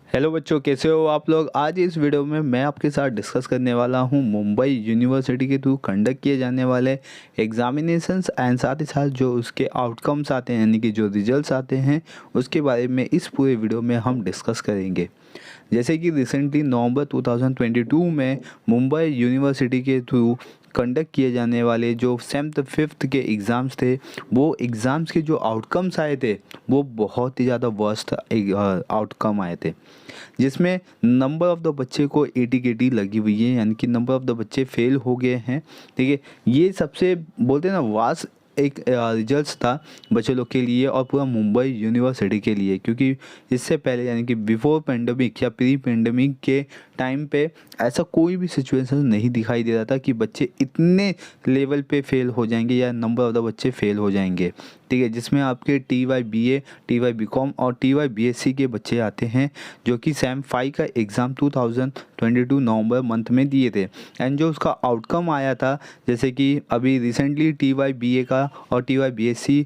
Hello बच्चों, कैसे हो आप लोग। आज इस वीडियो में मैं आपके साथ डिस्कस करने वाला हूं मुंबई यूनिवर्सिटी के थ्रू कंडक्ट किए जाने वाले एग्जामिनेशंस एंड साथ ही साथ जो उसके आउटकम्स आते हैं यानी कि जो रिजल्ट्स आते हैं उसके बारे में इस पूरे वीडियो में हम डिस्कस करेंगे। जैसे कि रिसेंटली नवंबर 2022 में मुंबई यूनिवर्सिटी के थ्रू कंडक्ट किए जाने वाले जो 7th 5th के एग्ज़ाम्स थे, वो एग्ज़ाम्स के जो आउटकम्स आए थे वो बहुत ही ज़्यादा वर्स्ट आउटकम आए थे, जिसमें नंबर ऑफ़ द बच्चे को 80 लगी हुई है, यानी कि नंबर ऑफ़ द बच्चे फेल हो गए हैं। ठीक है, ये सबसे बोलते हैं ना वास्ट एक रिजल्ट्स था बच्चे लोग के लिए और पूरा मुंबई यूनिवर्सिटी के लिए, क्योंकि इससे पहले यानी कि बिफोर पेंडेमिक या प्री पेंडेमिक के टाइम पे ऐसा कोई भी सिचुएशन नहीं दिखाई दे रहा था कि बच्चे इतने लेवल पे फेल हो जाएंगे या नंबर ऑफ़ द बच्चे फेल हो जाएंगे। ठीक है, जिसमें आपके TY BA, TY BCom और TY BSc के बच्चे आते हैं जो कि सेम 5 का एग्ज़ाम 2022 नवंबर मंथ में दिए थे। एंड जो उसका आउटकम आया था, जैसे कि अभी रिसेंटली TY BA का और TY BSc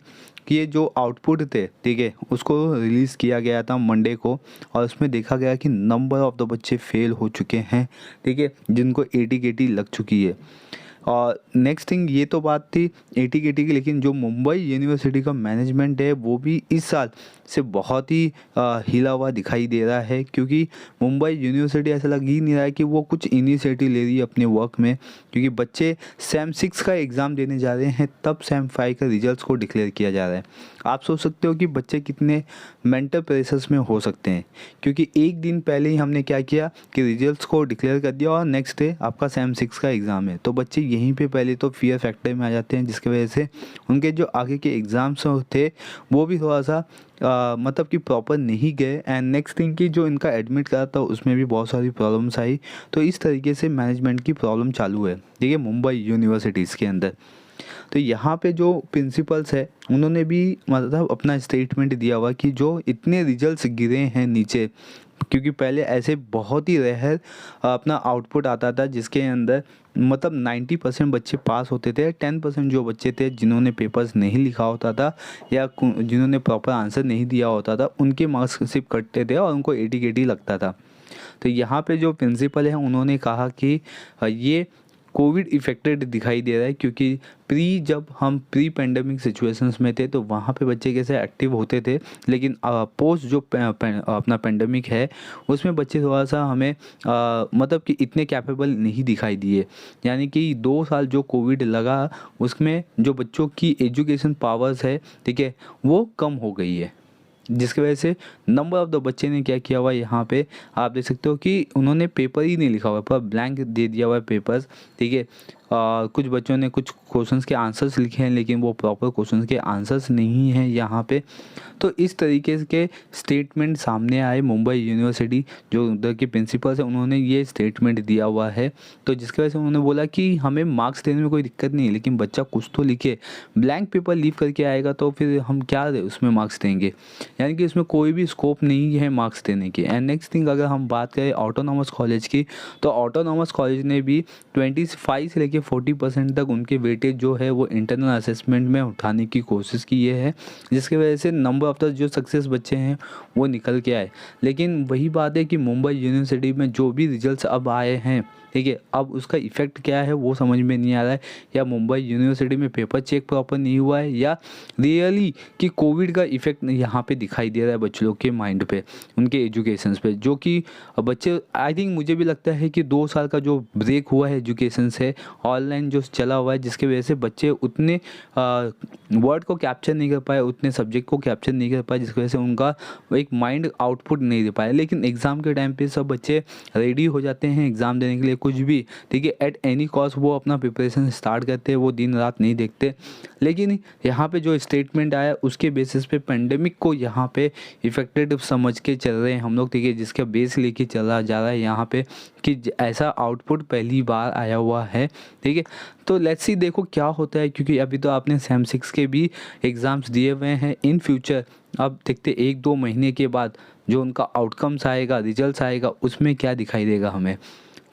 के जो आउटपुट थे, ठीक है, उसको रिलीज़ किया गया था मंडे को, और उसमें देखा गया कि नंबर ऑफ़ द बच्चे फेल हो चुके हैं, ठीक है, जिनको 80 लग चुकी है। और नेक्स्ट थिंग, ये तो बात थी 80 की, लेकिन जो मुंबई यूनिवर्सिटी का मैनेजमेंट है वो भी इस साल से बहुत ही हिला हुआ दिखाई दे रहा है, क्योंकि मुंबई यूनिवर्सिटी ऐसा लग ही नहीं रहा है कि वो कुछ इनिशिएटिव ले रही है अपने वर्क में, क्योंकि बच्चे सेम 6 का एग्ज़ाम देने जा रहे हैं तब सेम 5 का रिजल्ट्स को डिक्लेयर किया जा रहा है। आप सोच सकते हो कि बच्चे कितने मेंटल प्रेशर्स में हो सकते हैं, क्योंकि एक दिन पहले ही हमने क्या किया कि रिजल्ट्स को डिक्लेयर कर दिया और नेक्स्ट डे आपका सेम 6 का एग्ज़ाम है, तो बच्चे यहीं पे पहले तो फियर फैक्टर में आ जाते हैं, जिसकी वजह से उनके जो आगे के एग्ज़ाम्स थे वो भी थोड़ा सा मतलब कि प्रॉपर नहीं गए। एंड नेक्स्ट थिंग कि जो इनका एडमिट करा था उसमें भी बहुत सारी प्रॉब्लम्स आई। तो इस तरीके से मैनेजमेंट की प्रॉब्लम चालू है, ठीक है, मुंबई यूनिवर्सिटीज़ के अंदर। तो यहाँ पे जो प्रिंसिपल्स है उन्होंने भी मतलब अपना स्टेटमेंट दिया हुआ कि जो इतने रिजल्ट्स गिरे हैं नीचे, क्योंकि पहले ऐसे बहुत ही रेयर अपना आउटपुट आता था जिसके अंदर मतलब 90% बच्चे पास होते थे। 10% जो बच्चे थे जिन्होंने पेपर्स नहीं लिखा होता था या जिन्होंने प्रॉपर आंसर नहीं दिया होता था, उनके मार्क्स सिर्फ कटते थे और उनको 80 लगता था। तो यहाँ पे जो प्रिंसिपल है उन्होंने कहा कि ये कोविड इफेक्टेड दिखाई दे रहा है, क्योंकि जब हम प्री पेंडेमिक सिचुएशंस में थे तो वहाँ पे बच्चे कैसे एक्टिव होते थे, लेकिन पोस्ट जो अपना पेंडेमिक है उसमें बच्चे थोड़ा सा हमें मतलब कि इतने कैपेबल नहीं दिखाई दिए। यानी कि 2 साल जो कोविड लगा उसमें जो बच्चों की एजुकेशन पावर्स है, ठीक है, वो कम हो गई है, जिसकी वजह से नंबर ऑफ़ द बच्चे ने क्या किया हुआ है, यहाँ पे आप देख सकते हो कि उन्होंने पेपर ही नहीं लिखा हुआ है, पूरा ब्लैंक दे दिया हुआ है पेपर्स। ठीक है, कुछ बच्चों ने कुछ क्वेश्चंस के आंसर्स लिखे हैं लेकिन वो प्रॉपर क्वेश्चंस के आंसर्स नहीं हैं यहाँ पे। तो इस तरीके के स्टेटमेंट सामने आए। मुंबई यूनिवर्सिटी जो उधर के प्रिंसिपल्स हैं उन्होंने ये स्टेटमेंट दिया हुआ है, तो जिसकी वजह से उन्होंने बोला कि हमें मार्क्स देने में कोई दिक्कत नहीं है, लेकिन बच्चा कुछ तो लिखे। ब्लैंक पेपर लीव करके आएगा तो फिर हम क्या उसमें मार्क्स देंगे, यानी कि इसमें कोई भी स्कोप नहीं है मार्क्स देने की। एंड नेक्स्ट थिंग, अगर हम बात करें ऑटोनॉमस कॉलेज की, तो ऑटोनॉमस कॉलेज ने भी 25 से लेकर 40% तक उनके वेटेज जो है वो इंटरनल असेसमेंट में उठाने की कोशिश की है, जिसकी वजह से नंबर ऑफ द जो सक्सेस बच्चे हैं वो निकल के आए। लेकिन वही बात है कि मुंबई यूनिवर्सिटी में जो भी रिजल्ट्स अब आए हैं, ठीक है, अब उसका इफेक्ट क्या है वो समझ में नहीं आ रहा है, या मुंबई यूनिवर्सिटी में पेपर चेक प्रॉपर नहीं हुआ है, या रियली कि कोविड का इफेक्ट यहाँ पे दिखाई दे रहा है बच्चों लोग के माइंड पे, उनके एजुकेशंस पे, जो कि बच्चे आई थिंक मुझे भी लगता है कि 2 साल का जो ब्रेक हुआ है एजुकेशन से, ऑनलाइन जो चला हुआ है, जिसकी वजह से बच्चे उतने वर्ड को कैप्चर नहीं कर पाए, उतने सब्जेक्ट को कैप्चर नहीं कर पाए, जिसकी वजह से उनका एक माइंड आउटपुट नहीं दे पाया। लेकिन एग्ज़ाम के टाइम पे सब बच्चे रेडी हो जाते हैं एग्ज़ाम देने के लिए, कुछ भी, ठीक है, एट एनी कॉस्ट वो अपना प्रिपरेशन स्टार्ट करते हैं, वो दिन रात नहीं देखते। लेकिन यहाँ पे जो स्टेटमेंट आया उसके बेसिस पे पेंडेमिक को यहाँ पे इफेक्टेड समझ के चल रहे हैं हम लोग, ठीक है, जिसका बेस लेके चला जा रहा है यहाँ पे कि ऐसा आउटपुट पहली बार आया हुआ है। ठीक है, तो लेट्स सी देखो क्या होता है, क्योंकि अभी तो आपने सेम 6 के भी एग्ज़ाम्स दिए हुए हैं। इन फ्यूचर अब देखते 1-2 महीने के बाद जो उनका आउटकम्स आएगा, रिजल्ट्स आएगा, उसमें क्या दिखाई देगा हमें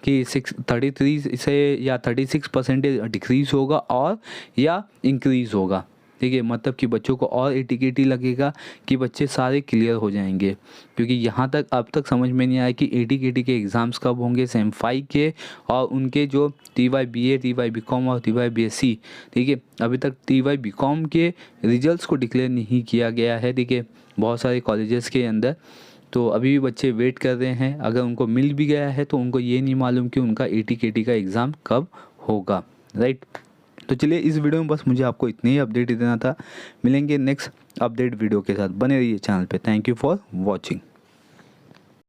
कि 33 से या 36% डिक्रीज़ होगा और या इंक्रीज़ होगा। ठीक है, मतलब कि बच्चों को और एटीकेटी लगेगा कि बच्चे सारे क्लियर हो जाएंगे, क्योंकि यहाँ तक अब तक समझ में नहीं आया कि एटीकेटी के एग्ज़ाम्स कब होंगे, सेम 5 के, और उनके जो TY BA, TY BCom और TY BSc, ठीक है, अभी तक TY BCom के रिजल्ट्स को डिक्लेयर नहीं किया गया है, ठीक है, बहुत सारे कॉलेजेस के अंदर। तो अभी भी बच्चे वेट कर रहे हैं, अगर उनको मिल भी गया है तो उनको ये नहीं मालूम कि उनका एटीकेटी का एग्ज़ाम कब होगा, राइट। तो चलिए, इस वीडियो में बस मुझे आपको इतनी ही अपडेट देना था। मिलेंगे नेक्स्ट अपडेट वीडियो के साथ, बने रहिए चैनल पे। Thank you for watching.